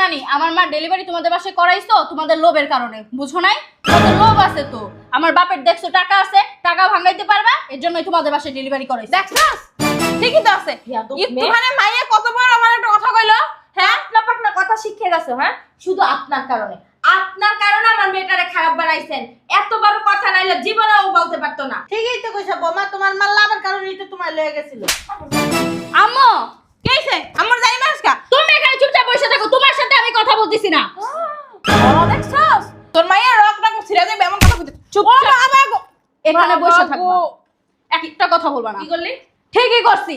নানি, আমার মা ডেলিভারি তোমাদের বাসায় করাইছো তোমাদের লোভের কারণে, বুঝো নাই? তোমাদের লোভ আছে তো। আমার বাপের দেখছো টাকা আছে, টাকা ভাঙাইতে পারবা, এর জন্যই তোমাদের বাসায় ডেলিভারি করাইছো। দেখছস ঠিকই তো আছে। একটুখানে মাইয়া কতবার আমার একটা কথা কইলো, হ্যাঁ পাটনা কথা শিখে গেছো। হ্যাঁ, শুধু আপনার কারণে আমার মেয়েটারে খারাপ বানাইছেন। এত বড় কথা নাইলে জীবনেও বলতে পারতো না। ঠিকই তো কইছো বৌমা, তোমার মাল লাভের কারণেই তো তোমার লয়ে গেছিল। আম্মু, কেইছে আমার জানি না আজকা। তুমি এখানে চুপচাপ বসে থাকো, তোমার সাথে আমি কথা বলতেছি না। দেখছস তোর মাইয়া রক রক ছিড়া যাবে এমন কথা কইতে। চুপ এখানে বসে থাকবা, একটা কথা বলবা না। কি করলি? ঠিকই করছি,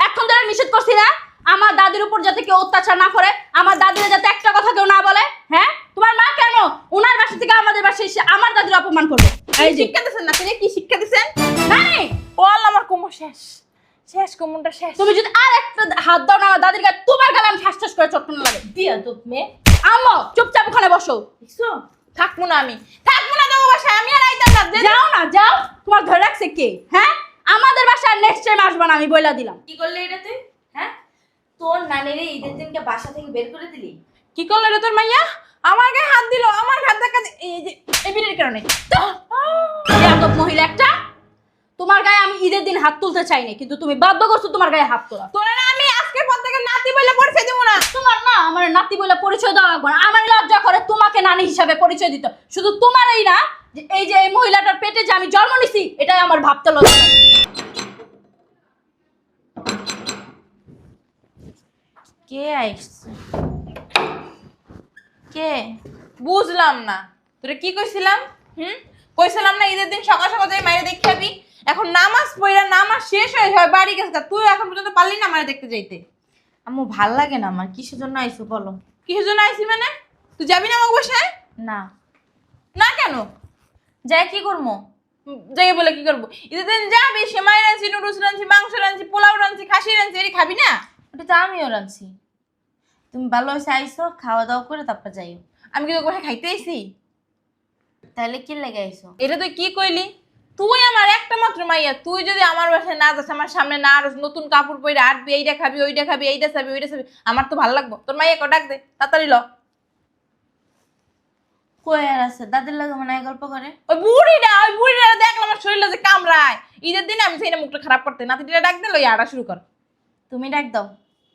এখন ধরে নিষেধ করছি না আমার দাদির উপর যাতে কেউ অত্যাচার না করে, আমার দাদিরা যাতে একটা কথা কেউ না বলে। হ্যাঁ, তোমার মা কেন ওনার বাসা থেকে আমাদের বাসায় এসে আমার দাদির অপমান করবে? এই শিক্ষা দিছেন না, তিনি কি শিক্ষা দিছেন? নাই, ও আল্লাহ, আমার কোমর শেষ শেষ, কোমরটা শেষ। তুমি যদি আর একটা হাত দাও না আমার দাদির গায়ে, তোমার গালে আমি ঠাস ঠাস করে চটকানো লাগে। দিয়া তো মেয়ে। আম্মু চুপচাপ ওখানে বসো। দেখছো? থাকবো না আমি, থাকবো না তোর বাসায়, আমি আর আইতাম না। যাও না, যাও। তোমার ধরে রাখছে কে? হ্যাঁ, আমাদের বাসায় নেক্সট টাইম আসবা না, আমি বইলা দিলাম। কি করলি এটা তুই? হ্যাঁ, তোর নানিরে ঈদের দিনকে বাসা থেকে বের করে দিলি। কি করলো রে তোর মাইয়া? আমার গায়ে হাত দিল, আমার হাত দেখা এই যে এই বিড়ির কারণে। বেয়াদব মহিলা একটা। তোমার গায়ে আমি ঈদের দিন হাত তুলতে চাই না, কিন্তু তুমি বাধ্য করছো তোমার গায়ে হাত তোলা। তোরা না আমি আজকের পর থেকে নাতি বলে পরিচয় দেবো না। তোমার না আমার নাতি বলে পরিচয় দেওয়া লাগবে না। আমার লজ্জা করে তোমাকে নানি হিসাবে পরিচয় দিতে। শুধু তোমারই না, যে এই মহিলাটার পেটে যে আমি জন্ম নিছি, এটাই আমার ভাবতে লজ্জা লাগে। কে আইছে? কে? বুঝলাম না তোরে কি কইছিলাম। কইছিলাম না ঈদের দিন সকাল সকাল যাই মাইরে দেখে যাবি। এখন নামাজ পড়া, নামাজ শেষ হয়ে যায় বাড়ি গেছে, তুই এখন পর্যন্ত পারলি না মাইরে দেখতে যাইতে। আম্মু ভাল লাগে না আমার। কিসের জন্য আইছো বলো? কিসের জন্য আইছি মানে? তুই যাবি না আমার বাসায়? না। না কেন? যাই কি করবো? যাই বলে কি করবো? ঈদের দিন যাবি, সেমাই রাঁধছি, নুডলস রাঁধছি, মাংস রাঁধছি, পোলাও রাঁধছি, খাসি রাঁধছি, এটি খাবি না? ওটা তো আমিও রাঁধছি। তুমি ভালো হয়েছে আইসো, খাওয়া দাওয়া করে তারপর যাইও। আমি কি তোর বাসায় খাইতে আইছি? তাহলে কি লেগে আইসো? এটা তুই কি কইলি? তুই আমার একটা মাত্র মাইয়া, তুই যদি আমার বাসায় না যাস, আমার সামনে না আর নতুন কাপড় পরে আটবি, এইটা খাবি, ওইটা খাবি, এইটা চাবি, ওইটা চাবি, আমার তো ভালো লাগবো। তোর মাইয়া ডাক দে, তাড়াতাড়ি ল। কই আর আছে? দাদির লাগে মনে হয় গল্প করে। ওই বুড়িটা দেখলাম আমার শরীরে যে কামড়ায়। ঈদের দিনে আমি সেই না মুখটা খারাপ করতে, নাতিটা ডাক দে, লই আড়া শুরু কর। তুমি ডাক দাও।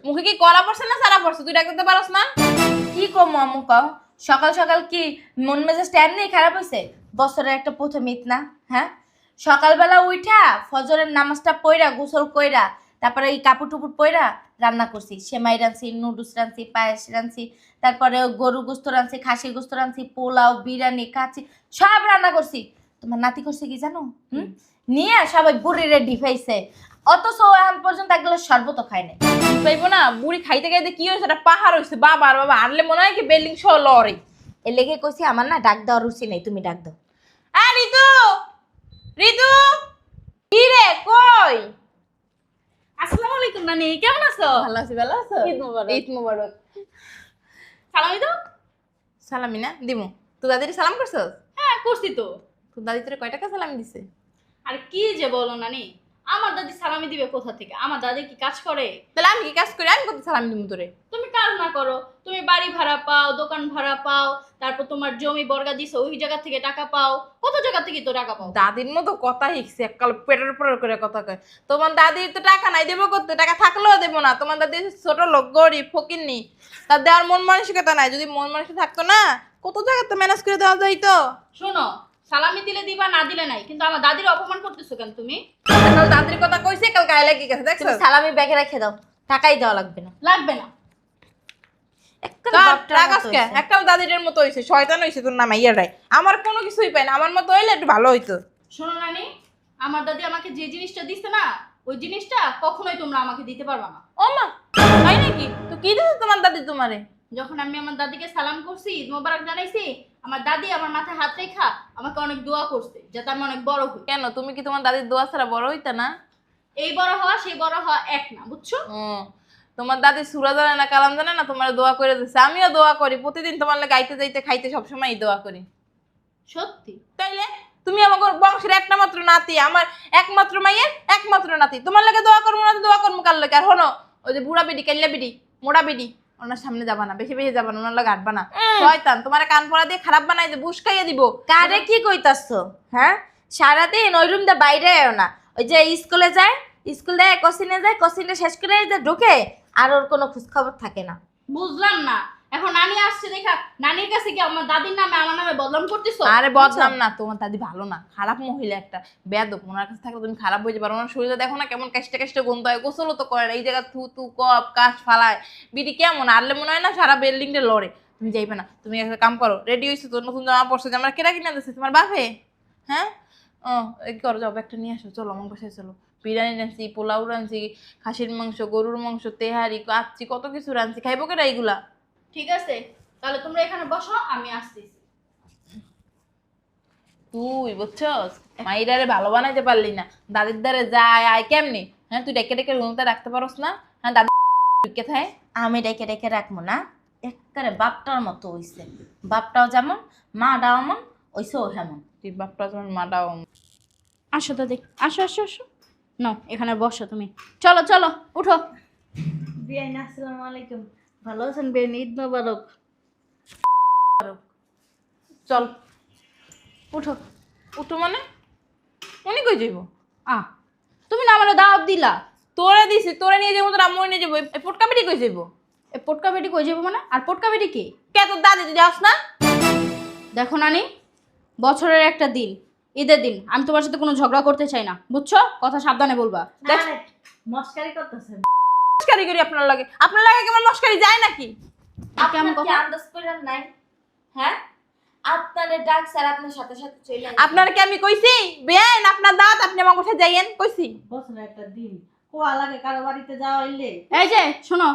মুখে কি কলা পড়ছে না সারা পড়ছে? তুই ডাক দিতে পারস না? কি কমো আম্মু কও? সকাল সকাল কি মন মেজাজটা এমনি খারাপ হয়েছে? বছরের একটা প্রথম ঈদ না? হ্যাঁ, সকালবেলা উঠা ফজরের নামাজটা পইরা গোসল কইরা তারপরে এই কাপড় টুপুর পইরা রান্না করছি। সেমাই রাঁধছি, নুডলস রাঁধছি, পায়েস রাঁধছি, তারপরে গরু গোস্ত রাঁধছি, খাসির গোস্ত রাঁধছি, পোলাও, বিরিয়ানি, কাচি, সব রান্না করছি। তোমার নাতি করছে কি জানো? নিয়ে সবাই বুড়িরে ঢিফাইছে, অথচ এখন পর্যন্ত একগুলো শরবত খায় নাই। পাইবো না, বুড়ি খাইতে খাইতে কি হয়েছে? একটা পাহাড় হয়েছে। বাবা আনলে মনে হয় কি বিল্ডিং সহ লড়ে। এর লেগে কইছি আমার না ডাক দেওয়ার রুচি নেই, তুমি ডাক দাও। ঋতু, ঋতু, কি রে কই? আসসালামু আলাইকুম নানি, কেমন আছো? ভালো আছি, ভালো আছো? ঈদ মোবারক। ঈদ মোবারক। সালামি দাও। সালামি না দিমু? তুই দাদির সালাম করছস? হ্যাঁ করছি তো। তোর দাদি তোরে কয় টাকা সালামি দিছে? আর কি যে বলো নানি, আমার দাদি সালামি দিবে কোথা থেকে? আমার দাদি কি কাজ করে? তাহলে আমি কি কাজ করি? আমি কত সালামি দিমু তোরে? তুমি কাজ না করো, তুমি বাড়ি ভাড়া পাও, দোকান ভাড়া পাও, তারপর তোমার জমি বর্গা দিছো, ওই জায়গা থেকে টাকা পাও, কত জায়গা থেকে তো টাকা পাও। দাদির মতো কথা শিখছে, এককাল পেটের উপর করে কথা কয়। তোমার দাদির তো টাকা নাই, দেবো করতে, টাকা থাকলেও দেবো না। তোমার দাদি ছোট লোক, গরিব, ফকিরনি, তার দেওয়ার মন মানসিকতা নাই। যদি মন মানসিকতা থাকতো না, কত জায়গাতে ম্যানেজ করে দেওয়া যাইতো। শোনো, সালামি দিলে দিবা, না দিলে নাই, কিন্তু আমার দাদির অপমান করতেছো কেন তুমি? কাল দাদির কথা কইছে, কাল গায়ে লেগে গেছে, দেখছো? তুমি সালামি ব্যাগে রেখে দাও, টাকাই দেওয়া লাগবে না। লাগবে না। একটাও দাদির মতো হয়েছে, শয়তান হয়েছে তোর নাম ইয়ারাই। আমার কোনো কিছুই পাই না, আমার মতো হইলে একটু ভালো হইতো। শোনো নানি, আমার দাদি আমাকে যে জিনিসটা দিচ্ছে না, ওই জিনিসটা কখনোই তোমরা আমাকে দিতে পারবা না। ও মা, হয় নাকি? তো কি দিছে তোমার দাদি তোমারে? যখন আমি আমার দাদিকে সালাম করছি, ঈদ মোবারক জানাইছি, আমার দাদি আমার মাথায় হাত রেখা আমাকে অনেক দোয়া করছে, যাতে আমি অনেক বড় হই। কেন, তুমি কি তোমার দাদির দোয়া ছাড়া বড় হইতা না? এই বড় হওয়া সেই বড় হওয়া এক না, বুঝছো? তোমার দাদি সূরা জানে না, কালাম জানে না, তোমার দোয়া করে দিচ্ছে। আমিও দোয়া করি, প্রতিদিন তোমার লাগে গাইতে যাইতে খাইতে সবসময় দোয়া করি। সত্যি? তাইলে তুমি আমার বংশের একটা মাত্র নাতি, আমার একমাত্র মাইয়ের একমাত্র নাতি, তোমার লাগে দোয়া করবো না? দোয়া করবো কার লাগে? আর হনো, ওই যে বুড়া বিডি, কাল্লা বিডি, মোড়া বিডি, ওনার সামনে যাবা না, বেশি বেশি যাবা না, ওনার লাগে হাঁটবা না। শয়তান তোমার কান পড়া দিয়ে খারাপ বানাই দিয়ে বুসকাইয়া দিব। কারে কি কইতাছো? হ্যাঁ, সারাদিন ওই রুম দিয়ে বাইরে আয়ো না। ওই যে স্কুলে যায়, স্কুল যায় কোচিনে যায়, কোচিনে শেষ করে যে ঢোকে, আর ওর কোনো খোঁজ খবর থাকে না। বুঝলাম না, এখন নানি আসছে দেখা নানির কাছে কি আমার দাদির নামে আমার নামে বদনাম করতেছো? আরে বদনাম না, তোমার দাদি ভালো না, খারাপ মহিলা একটা, বেয়াদব। ওনার কাছে থাকলে তুমি খারাপ হয়ে যাবে। ওনার শরীরে দেখো না কেমন কাশতে কাশতে গন্ধ হয়, গোসলও তো করে না, এই জায়গা থু থু কপ কাশ ফালায়, বিড়ি কেমন আরলে মনে হয় না সারা বিল্ডিংটা লড়ে। তুমি যাইবে না, তুমি একটা কাম করো, রেডি হয়েছো তো, নতুন জামা পড়ছো, জামা কেনা কিনা দিচ্ছে তোমার বাপে? হ্যাঁ, ও এই করো, যাও একটা নিয়ে আসো, চলো আমার বাসায় চলো। বিরিয়ানি রাঁধছি, পোলাও রাঁধছি, খাসির মাংস, গরুর মাংস, তেহারি, কাচ্চি, কত কিছু রাঁধছি, খাইবো কেনা এইগুলা? ঠিক আছে, তাহলে তোমরা এখানে বসো, আমি আসতেছি। তুই বুঝছস, মাইরারে ভালো বানাইতে পারলি না, দাদির দ্বারে যায় আয় কেমনি? হ্যাঁ, তুই ডেকে ডেকে রুমতে রাখতে পারস না? হ্যাঁ, দাদি ঢুকে থাকে। আমি ডেকে ডেকে রাখবো না, একেবারে বাপটার মতো হইছে। বাপটাও যেমন, মাটাও এমন, ওইছে ও হেমন। তুই বাপটা তোমার মাটাও। আসো দাদি, আসো আসো আসো, নাও এখানে বসো তুমি। চলো চলো উঠো। বিয়াইন আসসালামু আলাইকুম। ভালো আছেন বিয়াইন? ঈদ মোবারক। চল উঠো। উঠো মানে উনি কই যাইব? তুমি না আমার দাওয়াত দিলা। তোরে দিছি, তোরে নিয়ে যাবো, তোর আম্মু নিয়ে যাবো, এই পোটকা বেটি কই যাইব? এ পটকা বেটি কই যাবো মানে? আর পটকা বেটি কি? কে তোর দাদি, তুই যাস না? দেখো নানি, বছরের একটা দিন, ঈদের দিন, আমি তোমার সাথে কোনো ঝগড়া করতে চাই না, বুঝছো? কথা সাবধানে বলবা। দেখ আরে, মস্কারি করতেছেন। মস্কারি করি আপনার লাগে কেমন মস্কারি যায় নাকি? কেমন আপনার কি কথা? আন্দাজ করেন নাই? হ্যাঁ, আপনারে ডাক স্যার আপনার সাথে সাথে চলে আসবে। আপনার কি আমি কইছি বেআইন আপনার দাঁত আপনি আমার কোথায় যাইয়েন কইছি? বছরে একটা দিন কোয়া লাগে কারো বাড়িতে যাওয়া হইলে। এই যে শোনো,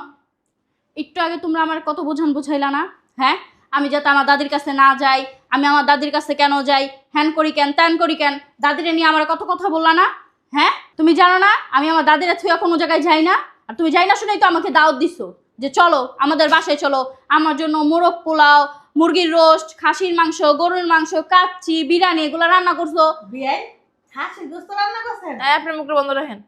একটু আগে তোমরা আমার কত বুঝাইলা না? হ্যাঁ, আমি যাতে আমার দাদির কাছে না যাই, আমি আমার দাদির কাছে কেন যাই, হ্যান করি কেন, ত্যান করি কেন, দাদিরে নিয়ে আমার কত কথা বললা না? হ্যাঁ, তুমি জানো না আমি আমার দাদিরা থুয়া কোনো জায়গায় যাই না? আর তুমি যাই না শুনেই তো আমাকে দাওয়াত দিছো যে চলো আমাদের বাসায় চলো, আমার জন্য মোরগ পোলাও, মুরগির রোস্ট, খাসির মাংস, গরুর মাংস, কাচ্চি, বিরিয়ানি এগুলো রান্না করছো। বিয়াইন খাসি গোস্ত রান্না করছেন? আপনার মুখটা বন্ধ রাখেন।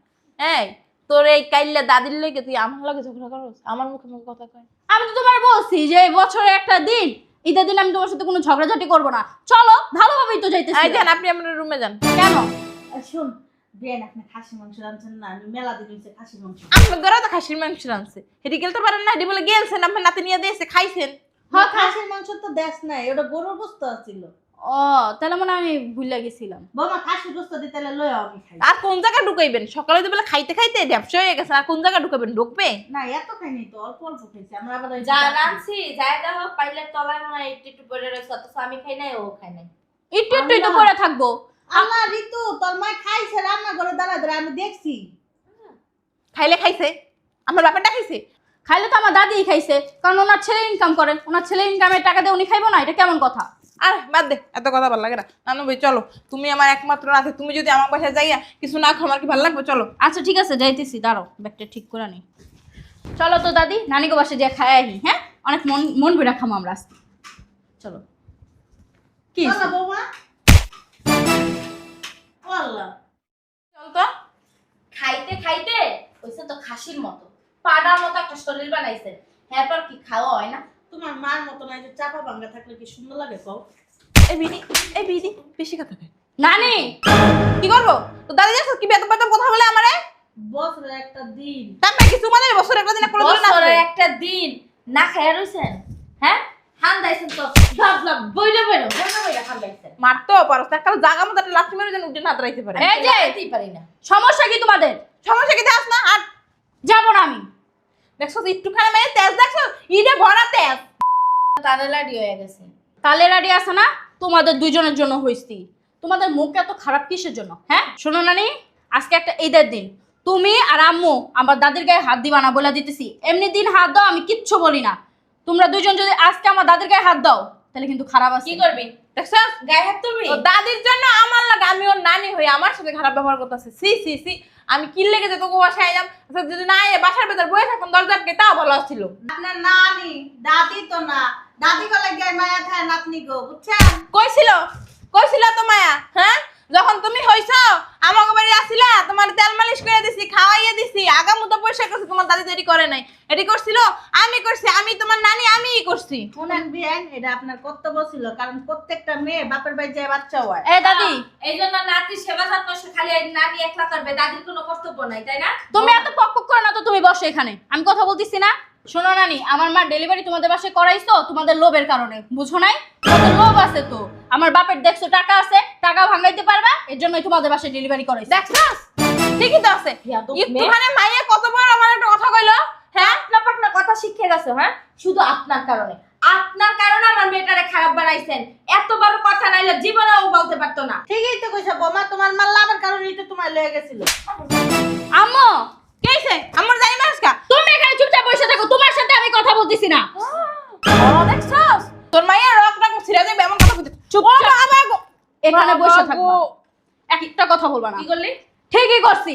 এই তোর এই কাইল্লা দাদির লইকে তুই আমার লাগে ঝগড়া করস? আমার মুখে মুখে কথা কয়। আমি তো তোমার বলছি যে বছরে একটা দিন, ঈদের দিন আমি তোমার সাথে কোনো ঝগড়াঝাটি করবো না, চলো ভালোভাবেই তো যাইতেছি। এই যান, আপনি আপনার রুমে যান। কেন? শুন বিয়াইন, আপনি খাসি মাংস রাঁধছেন না? আমি মেলা দিন হইছে খাসি মাংস। আপনার ঘরে তো খাসির মাংস রানছে, হেঁটে গেলতে পারেন না? হেঁটে বলে গেলছেন, আপনার নাতি নিয়ে দিয়েছে, খাইছেন। হ্যাঁ, খাসির মাংস তো দেশ নাই, ওটা গরুর গোস্ত ছিল। ও তাহলে মনে হয় আমি ভুলে গেছিলাম। বৌমা খাসি গোস্ত দিতে লয় আমি খাই। আর কোন জায়গা ঢুকাইবেন? সকালে তো বলে খাইতে খাইতে ঢ্যাপসা হয়ে গেছে, আর কোন জায়গা ঢুকাবেন? ঢুকবে না এত খাইনি তো, অল্প অল্প খাইছি আমরা। আবার ওই যা রাঁধছি জায়গা হোক পাইলে তলায় মনে হয় একটু একটু পড়ে রয়েছে, অথচ আমি খাই নাই, ও খাই নাই। একটু একটু তো করে থাকবো। আল্লাহ ঋতু, তোর মা খাইছে রান্না করে দাঁড়া ধরে, আমি দেখছি। খাইলে খাইছে, আমার ব্যাপারটা খাইছে। খাইলে তো আমার দাদিই খাইছে, কারণ ওনার ছেলে ইনকাম করে, ওনার ছেলে ইনকামের টাকা দিয়ে উনি খাইবো না? এটা কেমন কথা? আর বাদ দে, এত কথা ভালো লাগে না। নানু ভাই চলো, তুমি আমার একমাত্র নাতি, তুমি যদি আমার বাসায় যাইয়া কিছু না খাও আমার কি ভালো লাগবে? চলো। আচ্ছা ঠিক আছে, যাইতেছি, দাঁড়াও ব্যাগটা ঠিক করে নি। চলো তো দাদি, নানিকে বাসে যে খাই আহি। হ্যাঁ, অনেক মন মন বেড়া খামো আমরা আজকে। চলো। কি চলো হইছে? বৌমা। ও আল্লাহ, চল তো। খাইতে খাইতে হইছে তো খাসির মতো, পাড়ার মতো একটা শরীর বানাইছে। হ্যাঁ, পর কি খাওয়া হয় না? তোমার মার মতো নাই যে চাপা ভাঙ্গা থাকলে কি সুন্দর লাগে কও? এই বিদি বেশি কথা কয়। নানি, কি করবো? তো দাদি দেখো কি বেতন বেতন কথা বলে আমারে। বছরে একটা দিন। তারপরে কিছু মানে বছর একটা দিন করে না বছরে একটা দিন না খাইয়া রইছেন? হ্যাঁ, হান দাইছেন তো সব সব বইরে বইরে হান দাইছেন। মারতেও পারো, তার কারণ জায়গা মতো একটা লাঠি মেরে যেন উঠে না দাঁড়াইতে পারে। এই যে খাইতেই পারি না। সমস্যা কি তোমাদের? সমস্যা কি দেখাস না? আর যাবো না আমি। দেখছো একটুখানি মেয়ে তেজ দেখছো, ইডে ভরা তেজ। তারে লাডি হয়ে গেছে। তালে রাডি আছে না? তোমাদের দুইজনের জন্য হইছি। তোমাদের মুখ এত খারাপ কিসের জন্য? হ্যাঁ শোনো নানি, আজকে একটা ঈদের দিন, তুমি আর আম্মু আমার দাদির গায়ে হাত দিবা না বলে দিতেছি। এমনি দিন হাত দাও, আমি কিচ্ছু বলি না। তোমরা দুইজন যদি আজকে আমার দাদির গায়ে হাত দাও তাহলে কিন্তু খারাপ আছে। কি করবি? দেখছো গায়ে হাত তুলবি? তো দাদির জন্য আমার লাগে, আমি ওর নানি হই আমার সাথে খারাপ ব্যবহার করতেছে। সি সি সি, আমি কি লেগে যেত গো বাসায় আইলাম, আচ্ছা যদি না এ বাসার ভেতর বসে থাকতাম দরজার কে, তাও ভালো ছিল। আপনার নানি দাদি তো না, দাদি গলে গায়ে মায়া খায় নাতনি গো, বুঝছেন? কইছিল তো মায়া, হ্যাঁ যখন তুমি হইছো আমাকে বাড়ি আসিলা, তোমার তেল মালিশ করে দিছি, খাওয়াইয়ে দিছি, আগামতো পয়সা করছি, তোমার দাদি তৈরি করে নাই। এটি করছিল আমি করছি, আমি তোমার নানি আমিই করছি। শুনেন বিয়ান, এটা আপনার কর্তব্য ছিল, কারণ প্রত্যেকটা মেয়ে বাপের বাড়ি যায় বাচ্চা হয়। এই দাদি, এই জন্য নাতির সেবা যত্ন খালি নানি একলা করবে, দাদির কোনো কর্তব্য নাই, তাই না? তুমি এত পক করো না তো, তুমি বসো এখানে, আমি কথা বলতেছি না। শোনো নানি, আমার মা ডেলিভারি তোমাদের বাসায় করাইছো তোমাদের লোভের কারণে, বুঝো নাই? তোমাদের লোভ আছে তো, আমার বাপের দেখছো টাকা আছে, টাকা ভাঙাইতে পারবা, এর জন্যই তোমাদের বাসায় ডেলিভারি করাইছো। দেখছাস? ঠিকই তো আছে। ইয়াদব একটুখানি মাইয়া কত বড় আমার একটা কথা কইলো, হ্যাঁ? পাটনা পাটনা কথা শিখে গেছো, হ্যাঁ? শুধু আপনার কারণে আমার মেয়েটারে খারাপ বানাইছেন। এত বড় কথা নাইলে জীবনেও বলতে পারতো না। ঠিকই তো কইছো বৌমা, তোমার মাল লাভের কারণেই তো তোমার লয়ে গেছিল। আম্মু, কি হইছে? আমার জানি না আজকা। তুমি এখানে চুপচাপ বসে থাকো, তোমার সাথে আমি কথা বলতেছি না। দেখছাস? তোর মাইয়া রক রাখ ছিড়া যাবে এমন কথা কইতে। চুপচাপ এখানে বসে বাবা থাকো, গো। একটা কথা বলবা না। কি করলি? ঠিকই করছি,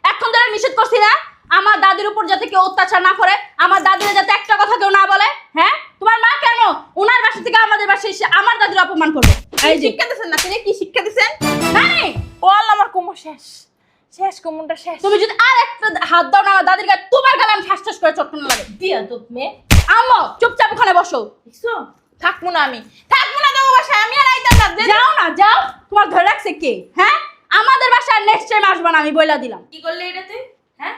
এখন ধরে নিষেধ করছি না আমার দাদির উপর যাতে কেউ অত্যাচার না করে, আমার দাদিরা যাতে একটা কথা কেউ না বলে। হ্যাঁ, তোমার মা কেন ওনার বাসা থেকে আমাদের বাসায় এসে আমার দাদির অপমান করবে? এই যে শিক্ষা দিছেন না, তিনি কি শিক্ষা দিছেন? নানি, ও আল্লাহ, আমার কোমর শেষ, শেষ কোমরটা শেষ। তুমি যদি আর একটা হাত দাও না আমার দাদির গায়ে, তোমার গালে আমি ঠাস ঠাস করে চটকানো লাগে। বিয়াদব মেয়ে। আম্মু চুপচাপ ওখানে বসো। দেখছো? থাকবো না আমি, থাকবো না তোমার বাসায়, আমি আর আইতাম না। যাও না, যাও। তোমার ধরে রাখছে কে? হ্যাঁ, আমাদের বাসায় নেক্সট টাইম আসবা না, আমি বইলা দিলাম। কি করলি এটা তুই? হ্যাঁ,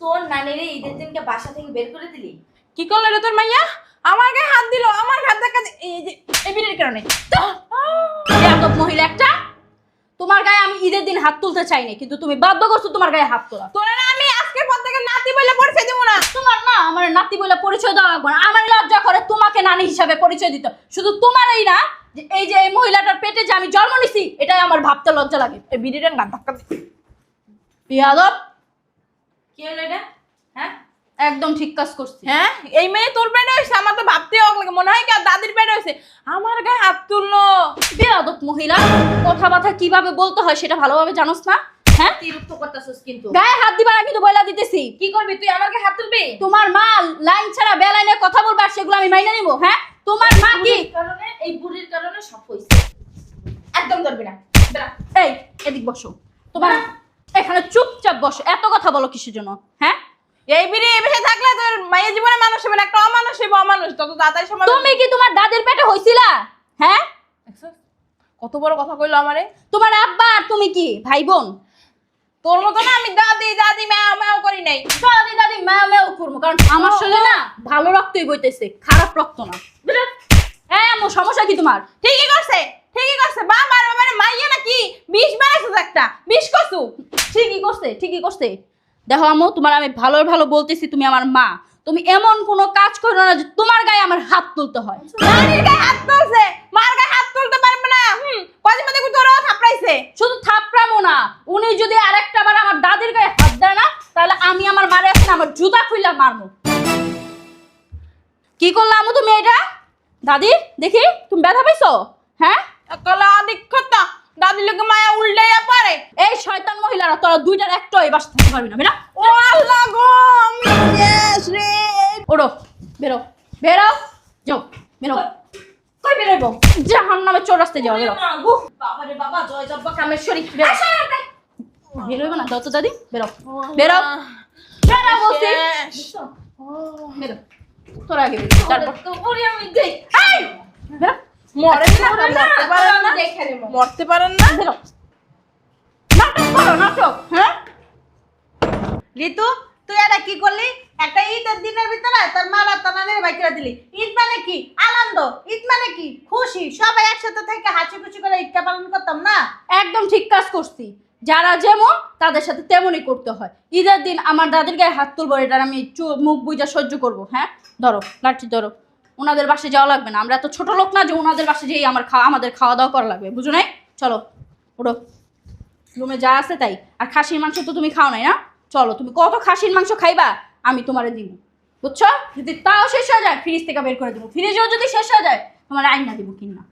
তোর নানিরে ঈদের দিনকে বাসা থেকে বের করে দিলি। কি করলো রে তোর মাইয়া? আমার গায়ে হাত দিল, আমার হাত দেখা এই যে এই বিড়ির কারণে। বেয়াদব মহিলা একটা। তোমার গায়ে আমি ঈদের দিন হাত তুলতে চাইনি, কিন্তু তুমি বাধ্য করছো তোমার গায়ে হাত তোলা। তোরা না আমি আজকের পর থেকে নাতি বলে পরিচয় দেবো না। তোমার না আমার নাতি বলে পরিচয় দেওয়া লাগবে না, আমার লজ্জা করে তোমাকে নানি হিসাবে পরিচয় দিতে। শুধু তোমারই না, যে এই যে এই মহিলাটার পেটে যে আমি জন্ম নিছি, এটাই আমার ভাবতে লজ্জা লাগে। এই বিড়িটা না ধাক্কা দে। বেয়াদব, কি হলো এটা? হ্যাঁ, একদম ঠিক কাজ করছি। হ্যাঁ, এই মেয়ে তোর পেটে হয়েছে, আমার তো ভাবতে অবাক লাগে, মনে হয় কি আর দাদির পেটে হয়েছে, আমার গায়ে হাত তুললো। বেয়াদব মহিলা, কথাবার্তা কিভাবে বলতে হয় সেটা ভালোভাবে জানোস না? হ্যাঁ, বিরক্ত করতেছস কিন্তু। গায়ে হাত দিবা না কিন্তু বইলা দিতেছি। কি করবি তুই? আমাকে হাত তুলবি? তোমার মা লাইন ছাড়া বেলাইনে কথা বলবে আর সেগুলো আমি মাইনে নিব? হ্যাঁ, তোমার মা কি? এই বুড়ির কারণে সব হইছে। একদম ধরবি না। বেরা। এই এদিক বসো, তোমার এখানে চুপচাপ বসো। এত কথা বলো কিসের জন্য? হ্যাঁ, এই বিড়ি এই বিষয়ে থাকলে তোর মায়ের জীবনে মানুষ হবে না, একটা অমানুষ হবে, অমানুষ। তত তাড়াতাড়ি সময় তুমি কি তোমার দাদির পেটে হইছিলা? হ্যাঁ, কত বড় কথা কইলো আমারে। তোমার আব্বা আর তুমি কি ভাই বোন? তোর মতো না আমি দাদি দাদি ম্যাও ম্যাও করি নাই। দাদি দাদি ম্যাও ম্যাও করবো, কারণ আমার শরীরে না ভালো রক্তই বইতেছে, খারাপ রক্ত না। হ্যাঁ আম্মু, সমস্যা কি তোমার? ঠিকই করছে, ঠিকই করছে। বাবার বাবারে মাইয়া নাকি 20 বানাইছিস একটা 20 কসু। ঠিকই করছে, ঠিকই করছে। দেখো আম্মু, তোমার আমি ভালো ভালো বলতেছি, তুমি আমার মা, তুমি এমন কোনো কাজ করো না যে তোমার গায়ে আমার হাত তুলতে হয়। নানির গায়ে হাত তুলছে, মার গায়ে হাত তুলতে পারবে না। কদিন মধ্যে তোরও থাপড়াইছে। শুধু থাপড়ামো না, উনি যদি আরেকটা বার আমার দাদির গায়ে হাত দেয় না, তাহলে আমি আমার মারে আসলে আমার জুতা খুইলা মারবো। কি করলাম আম্মু তুমি এটা? দাদি দেখি তুমি ব্যথা পাইছো? হ্যাঁ, কলা দীক্ষতা দাদি লোকে মায়া উল্টাইয়া পারে। এই শয়তান মহিলারা, তোরা দুইটার একটা এই বাসা থাকতে পারবি না, বেরা। ও আল্লাহ গো, আমি শেষ রে। ওড়ো, বেরো, বেরো, যাও, বেরো। কই বেরোবো? জাহান্নামে চোর রাস্তায় যাও, বেরো। বাবারে বাবা, জয় জব্বা কামেশ্বরী। বেরো। বেরোবে না, দাও তো দাদি, বেরো, বেরো, বেরো বলছি। শেষ। বেরো, তোরা আগে বেরো, তারপর তো ওরে আমি দেখ। এই, বেরো, মরে না, মরতে পারেন না, দেখে নেব। মরতে পারেন না। বেরো। নাটক করো, নাটক। হ্যাঁ, ঋতু, তুই এটা কি করলি? একটা ঈদের দিনের ভিতরে তোর মা আর তোর নানির বাড়ি করে দিলি। ঈদ মানে কি? আনন্দ। ঈদ মানে কি? খুশি। সবাই একসাথে থেকে হাসি খুশি করে ঈদটা পালন করতাম না? একদম ঠিক কাজ করছি। যারা যেমন তাদের সাথে তেমনই করতে হয়। ঈদের দিন আমার দাদির গায়ে হাত তুলবো, এটার আমি মুখ বুঝা সহ্য করবো? হ্যাঁ, ধরো লাঠি ধরো। ওনাদের বাসে যাওয়া লাগবে না, আমরা এত ছোট লোক না যে ওনাদের বাসে যেই আমাদের খাওয়া দাওয়া করা লাগবে, বুঝো নাই? চলো ওঠো, রুমে যা আছে তাই। আর খাসির মাংস তো তুমি খাও নাই না? চলো, তুমি কত খাসির মাংস খাইবা আমি তোমারে দিব, বুঝছো? যদি তাও শেষ হয়ে যায় ফ্রিজ থেকে বের করে দেবো, ফ্রিজেও যদি শেষ হয়ে যায় তোমার আইনা দিব কিনা।